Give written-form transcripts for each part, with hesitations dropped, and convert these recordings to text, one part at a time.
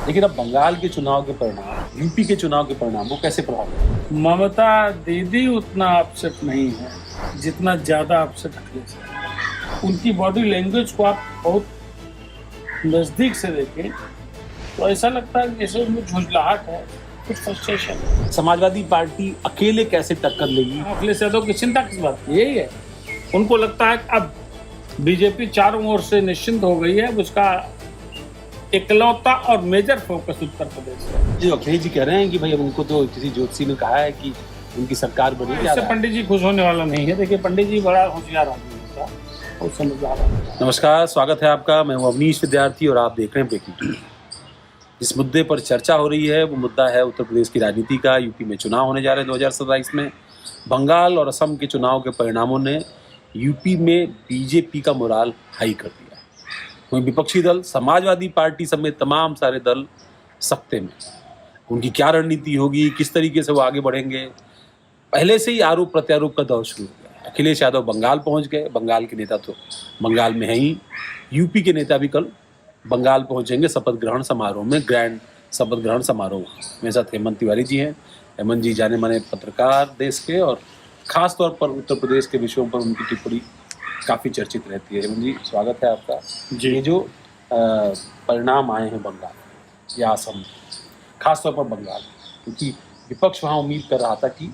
लेकिन अब बंगाल के चुनाव के परिणाम, यूपी के चुनाव के परिणाम वो कैसे प्रभावित है? ममता दीदी उतना अपसेट नहीं है जितना ज्यादा अपसेट अखिलेश है। उनकी बॉडी लैंग्वेज को आप बहुत नजदीक से देखें तो ऐसा लगता है जैसे उनमें झुंझलाहट है, कुछ फ्रस्ट्रेशन है। समाजवादी पार्टी अकेले कैसे टक्कर लेगी? अखिलेश यादव की चिंता किस बात की? यही है, उनको लगता है कि अब बीजेपी चारों ओर से निश्चिंत हो गई है, उसका इकलौता और मेजर फोकस उत्तर प्रदेश है। जो अखिलेश जी कह रहे हैं कि भाई अब उनको तो किसी ज्योतिषी ने कहा है कि उनकी सरकार बनेगी। इससे पंडित जी खुश होने वाला नहीं है। देखिए, पंडित जी बड़ा होशियार आदमी होता है और समझदार आदमी। नमस्कार, स्वागत है आपका। मैं हूं अवनीश विद्यार्थी और आप देख रहे हैं ब्रेकिंग न्यूज। जिस मुद्दे पर चर्चा हो रही है वो मुद्दा है उत्तर प्रदेश की राजनीति का। यूपी में चुनाव होने जा रहे हैं 2027 में। बंगाल और असम के चुनाव के परिणामों ने यूपी में बीजेपी का मोराल हाई कर दिया। वहीं विपक्षी दल समाजवादी पार्टी समेत तमाम सारे दल सख्ते में। उनकी क्या रणनीति होगी, किस तरीके से वो आगे बढ़ेंगे, पहले से ही आरोप प्रत्यारोप का दौर शुरू हो गया। अखिलेश यादव बंगाल पहुंच गए। बंगाल के नेता तो बंगाल में है ही। यूपी के नेता भी कल बंगाल पहुंचेंगे शपथ ग्रहण समारोह में, ग्रैंड शपथ ग्रहण समारोह। मेरे साथ हेमंत तिवारी जी हैं। हेमंत जी जाने माने पत्रकार देश के, और खास तौर पर उत्तर प्रदेश के विषयों पर उनकी टिप्पणी काफ़ी चर्चित रहती है। हेमंत जी, स्वागत है आपका जी। ये जो परिणाम आए हैं बंगाल या असम, खास तौर पर बंगाल, क्योंकि विपक्ष वहाँ उम्मीद कर रहा था कि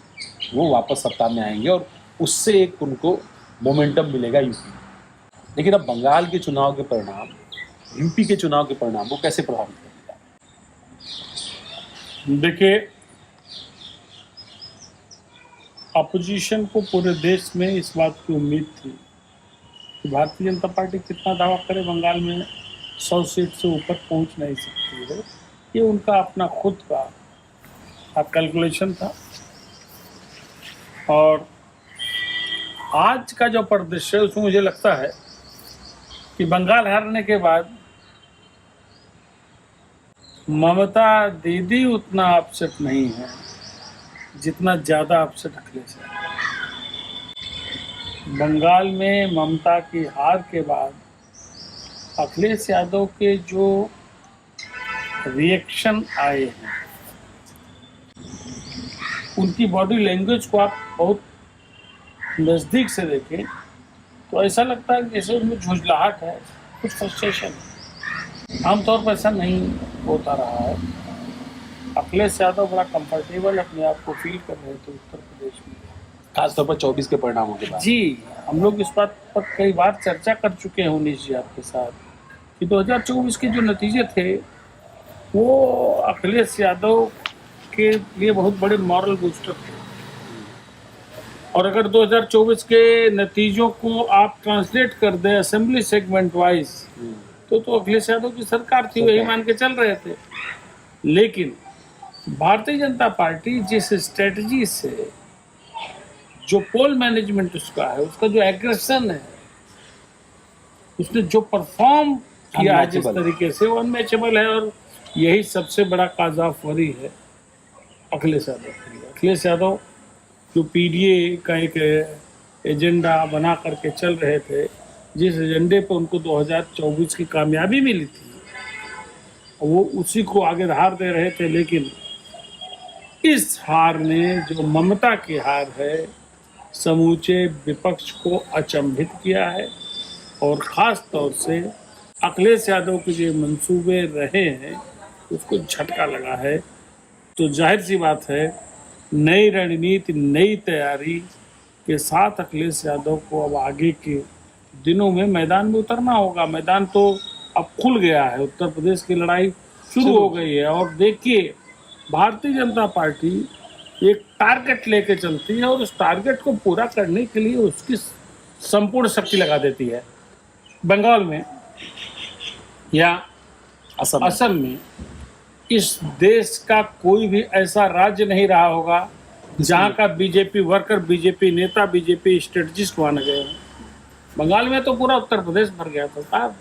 वो वापस सत्ता में आएंगे और उससे एक उनको मोमेंटम मिलेगा यूपी में। लेकिन अब बंगाल के चुनाव के परिणाम, यूपी के चुनाव के परिणाम वो कैसे प्रभावित करेगा? देखिए, अपोजिशन को पूरे देश में इस बात की उम्मीद थी कि भारतीय जनता पार्टी कितना दावा करे बंगाल में 100 सीट से ऊपर पहुंच नहीं सकती है। ये उनका अपना खुद का कैलकुलेशन था। और आज का जो परिदृश्य है उसमें मुझे लगता है कि बंगाल हारने के बाद ममता दीदी उतना अपसेट नहीं है जितना ज्यादा अपसेट अखिलेश है। बंगाल में ममता की हार के बाद अखिलेश यादव के जो रिएक्शन आए हैं, उनकी बॉडी लैंग्वेज को आप बहुत नज़दीक से देखें तो ऐसा लगता है जैसे उनमें झुंझलाहट है, कुछ फ्रस्ट्रेशन है। आमतौर पर ऐसा नहीं होता रहा है। अखिलेश यादव बड़ा कंफर्टेबल अपने आप को फील कर रहे थे उत्तर प्रदेश में, खासतौर पर 24 के परिणामों के बाद। जी, हम लोग इस बात पर कई बार चर्चा कर चुके हैं उनीश जी आपके साथ कि 2024 के जो नतीजे थे वो अखिलेश यादव के लिए बहुत बड़े मॉरल बूस्टर थे। और अगर 2024 के नतीजों को आप ट्रांसलेट कर दें असेंबली सेगमेंट वाइज तो अखिलेश यादव की सरकार थी, वही मान के चल रहे थे। लेकिन भारतीय जनता पार्टी जिस स्ट्रेटजी से, जो पोल मैनेजमेंट उसका है, उसका जो एग्रेशन है, उसने जो परफॉर्म किया है जिस तरीके से, वो अनमैचेबल है। और यही सबसे बड़ा काजाफरी है अखिलेश यादव के लिए। अखिलेश यादव जो पीडीए का एक एजेंडा बना करके चल रहे थे, जिस एजेंडे पर उनको 2024 की कामयाबी मिली थी, वो उसी को आगे धार दे रहे थे। लेकिन इस हार ने, जो ममता की हार है, समूचे विपक्ष को अचंभित किया है। और ख़ास तौर से अखिलेश यादव के जो मंसूबे रहे हैं उसको झटका लगा है। तो जाहिर सी बात है, नई रणनीति, नई तैयारी के साथ अखिलेश यादव को अब आगे के दिनों में मैदान में उतरना होगा। मैदान तो अब खुल गया है, उत्तर प्रदेश की लड़ाई शुरू हो गई है। और देखिए, भारतीय जनता पार्टी एक टारगेट लेके चलती है और उस टारगेट को पूरा करने के लिए उसकी संपूर्ण शक्ति लगा देती है। बंगाल में या असम में इस देश का कोई भी ऐसा राज्य नहीं रहा होगा जहाँ का बीजेपी वर्कर, बीजेपी नेता, बीजेपी स्ट्रेटजिस्ट वहाँ न गए हैं। बंगाल में तो पूरा उत्तर प्रदेश भर गया था साहब।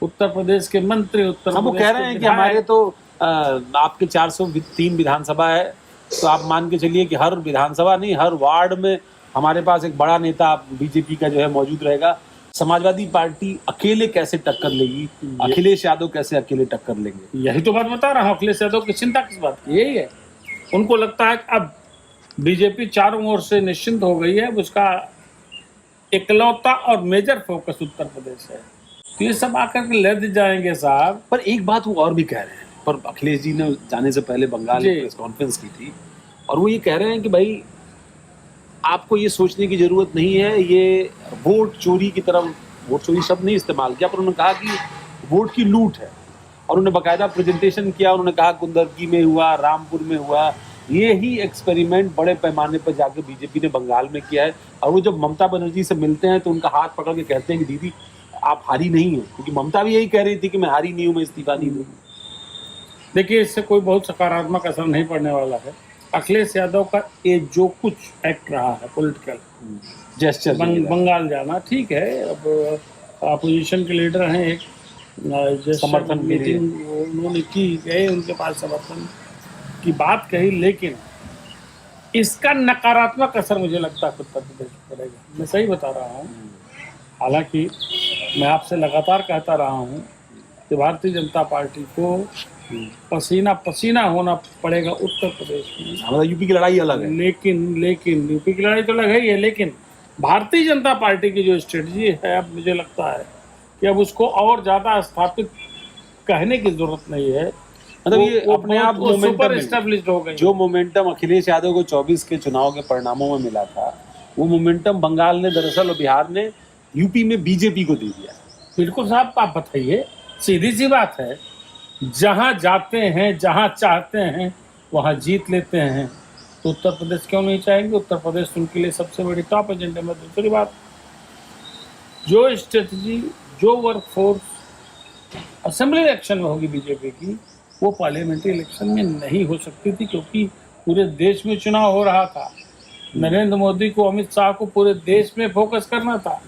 उत्तर प्रदेश के मंत्री, उत्तर वो कह रहे हैं कि हमारे तो आपके 403 विधानसभा है, तो आप मान के चलिए कि हर विधानसभा नहीं, हर वार्ड में हमारे पास एक बड़ा नेता बीजेपी का जो है मौजूद रहेगा। समाजवादी पार्टी अकेले कैसे टक्कर लेगी, अखिलेश यादव कैसे अकेले टक्कर लेंगे? यही तो बात बता रहा हूँ, अखिलेश यादव की चिंता किस बात की, यही है। उनको लगता है कि अब बीजेपी चारों ओर से निश्चिंत हो गई है, उसका इकलौता और मेजर फोकस उत्तर प्रदेश है, तो ये सब आकर के लद जाएंगे साहब। पर एक बात वो और भी कह रहे हैं, पर अखिलेश जी ने जाने से पहले बंगाल में जी। प्रेस कॉन्फ्रेंस की थी, और वो ये कह रहे हैं कि भाई आपको ये सोचने की जरूरत नहीं है, ये वोट चोरी की तरफ, वोट चोरी शब्द नहीं इस्तेमाल किया, पर उन्होंने कहा कि वोट की लूट है, और उन्होंने बाकायदा प्रेजेंटेशन किया। उन्होंने कहा कुंदरकी में हुआ, रामपुर में हुआ, ये ही एक्सपेरिमेंट बड़े पैमाने पर जाके बीजेपी ने बंगाल में किया है। और वो जब ममता बनर्जी से मिलते हैं तो उनका हाथ पकड़ के कहते हैं कि दीदी आप हारी नहीं है, क्योंकि ममता भी यही कह रही थी कि मैं हारी नहीं हूँ, मैं इस्तीफा नहीं दूंगी। देखिए, इससे कोई बहुत सकारात्मक असर नहीं पड़ने वाला है। अखिलेश यादव का ये जो कुछ एक्ट रहा है पॉलिटिकल जेस्चर बंगाल जाना, ठीक है, अब अपोजिशन के लीडर हैं, एक समर्थन मीटिंग उन्होंने की, गए उनके पास समर्थन की बात कही, लेकिन इसका नकारात्मक असर मुझे लगता है उत्तर प्रदेश में पड़ेगा। मैं सही बता रहा हूँ। हालांकि मैं आपसे लगातार कहता रहा हूँ कि भारतीय जनता पार्टी को पसीना पसीना होना पड़ेगा उत्तर प्रदेश में। हमारा यूपी की लड़ाई अलग है, लेकिन यूपी की लड़ाई तो अलग ही है, लेकिन भारतीय जनता पार्टी की जो स्ट्रेटजी है, अब मुझे लगता है कि अब उसको और ज़्यादा स्थापित कहने की जरूरत नहीं है। मतलब ये अपने आप सुपर एस्टेब्लिश्ड हो गई। जो मोमेंटम अखिलेश यादव को 24 के चुनाव के परिणामों में मिला था, वो मोमेंटम बंगाल ने दरअसल और बिहार ने यूपी में बीजेपी को दे दिया। बिल्कुल साहब, आप बताइए, सीधी सी बात है, जहां जाते हैं, जहां चाहते हैं वहां जीत लेते हैं, तो उत्तर प्रदेश क्यों नहीं चाहेंगे? उत्तर प्रदेश उनके लिए सबसे बड़ी टॉप एजेंडे में। दूसरी बात, जो स्ट्रेटजी, जो वर्क फोर्स असेंबली इलेक्शन में होगी बीजेपी की, वो पार्लियामेंट्री इलेक्शन में नहीं हो सकती थी, क्योंकि पूरे देश में चुनाव हो रहा था। नरेंद्र मोदी को, अमित शाह को पूरे देश में फोकस करना था।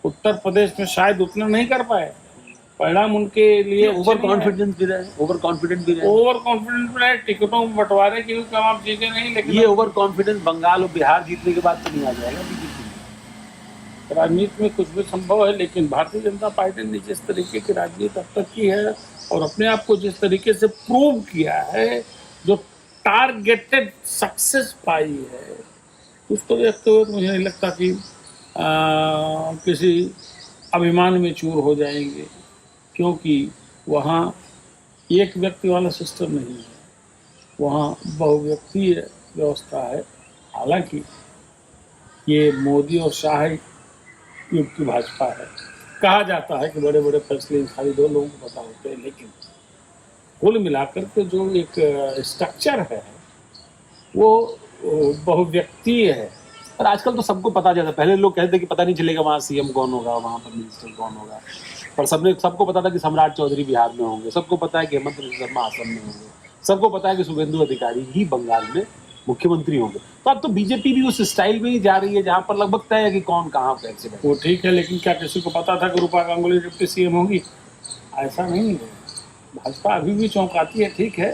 उत्तर प्रदेश में शायद उतना नहीं कर पाए, परिणाम उनके लिए ओवर कॉन्फिडेंस भी रहे, ओवर कॉन्फिडेंट भी रहे, टिकटों में बंटवारे की भी तमाम चीजें नहीं, लेकिन ये ओवर कॉन्फिडेंस बंगाल और बिहार जीतने के बाद तो नहीं आ जाएगा बीजेपी। राजनीति में कुछ भी संभव है, लेकिन भारतीय जनता पार्टी ने जिस तरीके की राजनीति अब तक की है और अपने आप को जिस तरीके से प्रूव किया है, जो टारगेटेड सक्सेस पाई है, उसको देखते हुए मुझे नहीं लगता कि किसी अभिमान में चूर हो जाएंगे, क्योंकि वहाँ एक व्यक्ति वाला सिस्टम नहीं है, वहाँ बहुव्यक्तीय व्यवस्था है। हालांकि ये मोदी और शाह युग की भाजपा है। कहा जाता है कि बड़े बड़े फैसले इन सारी दो लोगों को पता होते हैं, लेकिन कुल मिलाकर के जो एक स्ट्रक्चर है वो बहुव्यक्तीय है। पर आजकल तो सबको पता चलता है। पहले लोग कहते थे कि पता नहीं चलेगा वहाँ सीएम कौन होगा, वहाँ पर मिनिस्टर कौन होगा, पर सबको पता था कि सम्राट चौधरी बिहार में होंगे, सबको पता है कि हेमंत शर्मा असम में होंगे, सबको पता है कि शुभेंदु अधिकारी ही बंगाल में मुख्यमंत्री होंगे। तो अब तो बीजेपी भी उस स्टाइल में ही जा रही है जहाँ पर लगभग तय है कि कौन कहाँ कैसे बैठे। वो ठीक है, लेकिन क्या किसी को पता था कि रूपा गांगुली डिप्टी सीएम होंगी? ऐसा नहीं है। भाजपा अभी भी चौंकाती है, ठीक है,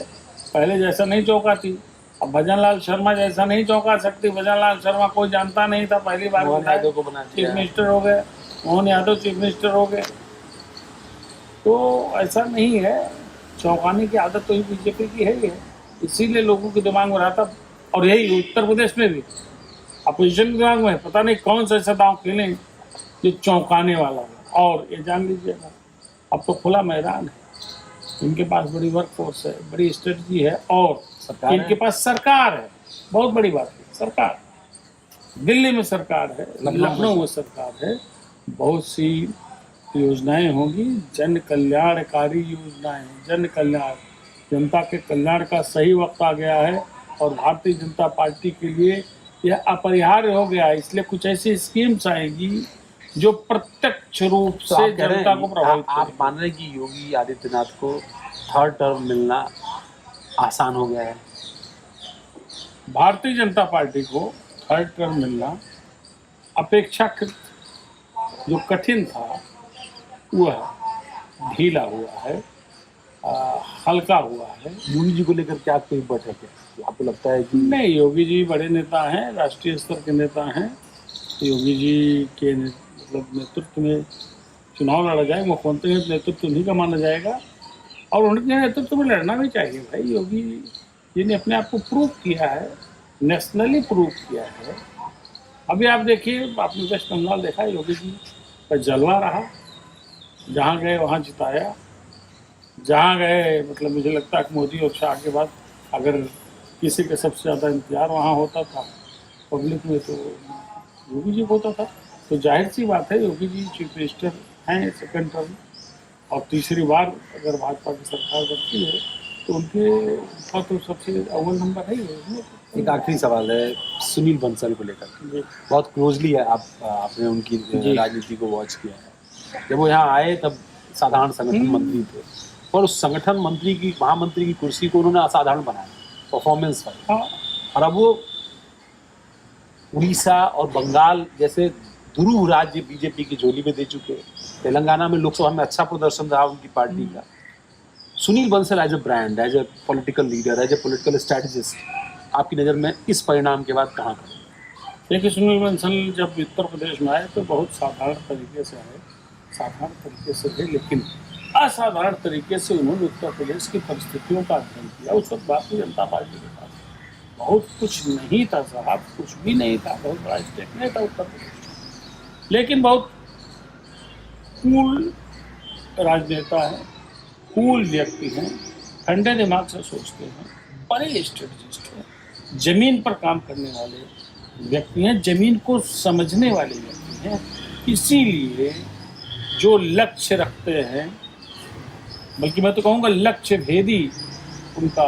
पहले जैसा नहीं चौंकाती। अब भजन लाल शर्मा जैसा नहीं चौंका सकती। भजन लाल शर्मा कोई जानता नहीं था, पहली बार चीफ मिनिस्टर हो गए, मोहन यादव चीफ मिनिस्टर हो गए। तो ऐसा नहीं है, चौंकाने की आदत तो ही बीजेपी की है ही है, इसीलिए लोगों के दिमाग में रहता। और यही उत्तर प्रदेश में भी अपोजिशन के दिमाग में पता नहीं कौन सा ऐसा दांव खेलें जो चौंकाने वाला है। और ये जान लीजिएगा, अब तो खुला मैदान है, इनके पास बड़ी वर्क फोर्स है, बड़ी स्ट्रेटजी है, और इनके पास सरकार है। बहुत बड़ी बात है, सरकार दिल्ली में सरकार है, लखनऊ में सरकार है, बहुत सी योजनाएं होंगी, जन कल्याणकारी योजनाएं, जन कल्याण, जनता के कल्याण का सही वक्त आ गया है, और भारतीय जनता पार्टी के लिए यह अपरिहार्य हो गया है। इसलिए कुछ ऐसी स्कीम्स आएंगी जो प्रत्यक्ष रूप से जनता को प्रभावित करेंगी। आप मान रहे हैं कि योगी आदित्यनाथ को थर्ड टर्म मिलना आसान हो गया है? भारतीय जनता पार्टी को थर्ड टर्म मिलना अपेक्षाकृत जो कठिन था वह ढीला हुआ है, हल्का हुआ है। योगी जी को लेकर क्या कोई बैठक है? आपको लगता है कि नहीं, योगी जी बड़े नेता हैं, राष्ट्रीय स्तर के नेता हैं। योगी जी के मतलब नेतृत्व में चुनाव लड़ा जाए, मुख्यमंत्री का नेतृत्व उन्हीं का माना जाएगा और उनके नेतृत्व में लड़ना भी चाहिए। भाई योगी जी ने अपने आप को प्रूव किया है, नेशनली प्रूव किया है। अभी आप देखिए, आपने वेस्ट बंगाल देखा, योगी जी का जलवा रहा, जहाँ गए वहाँ जिताया, जहाँ गए मतलब मुझे लगता है कि मोदी और शाह के बाद अगर किसी का सबसे ज़्यादा इंतजार वहाँ होता था पब्लिक में तो योगी जी को होता था। तो जाहिर सी बात है योगी जी चीफ मिनिस्टर हैं सेकेंड टर्म, और तीसरी बार अगर भाजपा की सरकार बनती है तो उनका तो सबसे अव्वल नंबर है ही है। एक आखिरी सवाल है सुनील बंसल को लेकर। जी। बहुत क्लोजली आपने उनकी राजनीति को वॉच किया है। जब वो यहाँ आए तब साधारण संगठन मंत्री थे, और उस संगठन मंत्री की महामंत्री की कुर्सी को उन्होंने असाधारण बनाया परफॉर्मेंस पर। हाँ। और अब वो उड़ीसा और बंगाल जैसे ध्रुव राज्य बीजेपी की झोली में दे चुके। तेलंगाना में लोकसभा में अच्छा प्रदर्शन रहा उनकी पार्टी का। Sunil Bansal as a brand, as a political leader, as a political strategist, आपकी नज़र में इस परिणाम के बाद कहाँ खड़े? देखिए, सुनील बंसल जब उत्तर प्रदेश में आए तो बहुत साधारण तरीके से आए, साधारण तरीके से थे, लेकिन असाधारण तरीके से उन्होंने उत्तर प्रदेश की परिस्थितियों का अध्ययन किया। उस वक्त भारतीय जनता पार्टी के पास बहुत कुछ नहीं था साहब, कुछ भी नहीं था, बहुत बड़ा स्टेट नहीं था उत्तर प्रदेश, लेकिन बहुत कूल राजनेता हैं, कूल व्यक्ति हैं, ठंडे दिमाग से सोचते हैं, बड़े स्ट्रेटजिस्ट हैं, जमीन पर काम करने वाले व्यक्ति हैं, जमीन को समझने वाले व्यक्ति हैं। इसीलिए जो लक्ष्य रखते हैं, बल्कि मैं तो कहूँगा लक्ष्य भेदी उनका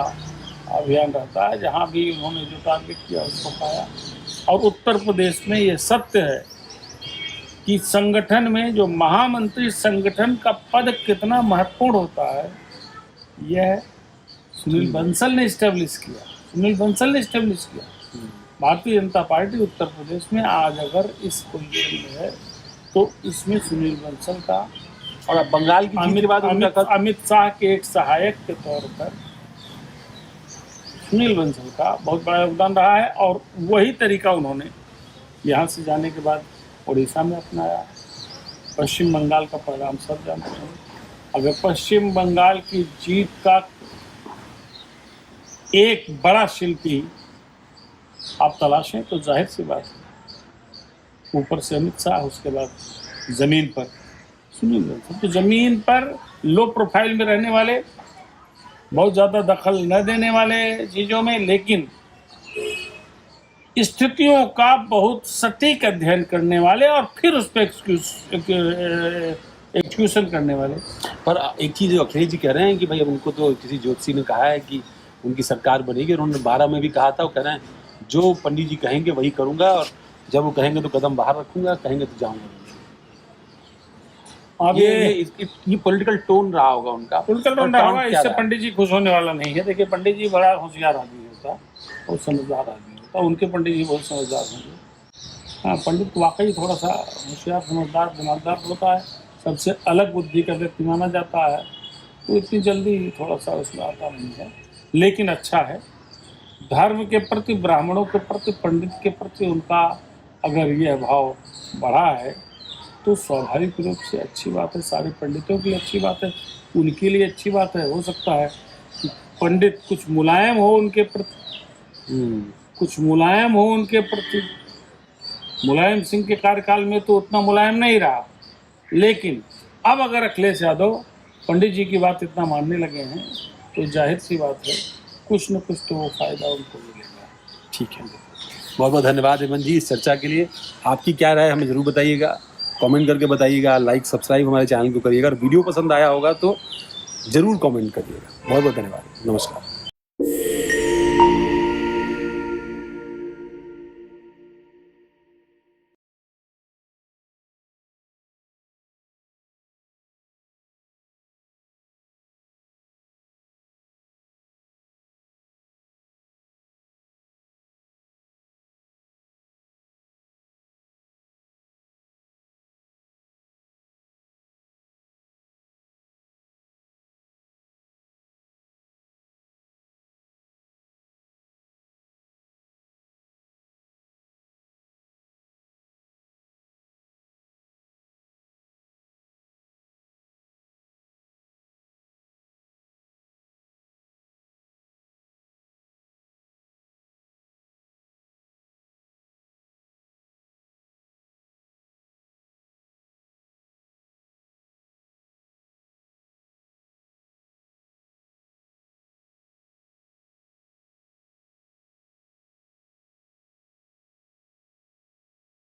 अभियान रहता है। जहाँ भी उन्होंने जो टारगेट किया उसको पाया। और उत्तर प्रदेश में ये सत्य है कि संगठन में जो महामंत्री संगठन का पद कितना महत्वपूर्ण होता है, यह सुनील बंसल ने इस्टेब्लिश किया। सुनील बंसल ने इस्टेब्लिश किया। भारतीय जनता पार्टी उत्तर प्रदेश में आज अगर इस पोजीशन में है तो इसमें सुनील बंसल का और अब बंगाल की जीत के बाद अमित शाह के एक सहायक के तौर पर सुनील बंसल का बहुत बड़ा योगदान रहा है। और वही तरीका उन्होंने यहाँ से जाने के बाद उड़ीसा में अपनाया। पश्चिम बंगाल का परिणाम सब जानते हैं। अगर पश्चिम बंगाल की जीत का एक बड़ा शिल्पी आप तलाशें तो जाहिर सी बात है, ऊपर से अमित शाह, उसके बाद जमीन पर सुनील बंसल। तो जमीन पर लो प्रोफाइल में रहने वाले, बहुत ज़्यादा दखल न देने वाले चीज़ों में, लेकिन स्थितियों का बहुत सटीक अध्ययन करने वाले और फिर उस पर एक्सक्यूशन करने वाले। पर एक चीज़ जो अखिलेश जी कह रहे हैं कि भाई अब उनको तो किसी ज्योतिषी ने कहा है कि उनकी सरकार बनेगी, और उन्होंने 12 में भी कहा था। वो कह रहे हैं जो पंडित जी कहेंगे वही करूंगा, और जब वो कहेंगे तो कदम बाहर रखूंगा, कहेंगे तो जाऊंगा। अब ये पॉलिटिकल टोन रहा होगा उनका। पॉलिटिकल टोन रहा होगा। इससे पंडित जी खुश होने वाला नहीं है। देखिए, पंडित जी बड़ा होशियार आदमी होता, बहुत समझदार आदमी होता, उनके पंडित जी बहुत समझदार होंगे। हाँ, पंडित वाकई थोड़ा सा होशियार, समझदार, दिमागदार होता है, सबसे अलग बुद्धि का व्यक्ति माना जाता है। तो इतनी जल्दी थोड़ा सा उसमें आता नहीं है, लेकिन अच्छा है। धर्म के प्रति, ब्राह्मणों के प्रति, पंडित के प्रति उनका अगर यह भाव बढ़ा है तो स्वाभाविक रूप से अच्छी बात है। सारे पंडितों के लिए अच्छी बात है, उनके लिए अच्छी बात है। हो सकता है कि पंडित कुछ मुलायम हो उनके प्रति, कुछ मुलायम हो उनके प्रति। मुलायम सिंह के कार्यकाल में तो उतना मुलायम नहीं रहा, लेकिन अब अगर अखिलेश यादव पंडित जी की बात इतना मानने लगे हैं तो जाहिर सी बात है कुछ न कुछ तो वो फायदा उनको मिलेगा। ठीक है, बहुत बहुत धन्यवाद हेमंत जी इस चर्चा के लिए। आपकी क्या राय हमें ज़रूर बताइएगा, कमेंट करके बताइएगा, लाइक सब्सक्राइब हमारे चैनल को करिएगा, और वीडियो पसंद आया होगा तो ज़रूर कमेंट करिएगा। बहुत बहुत धन्यवाद, नमस्कार।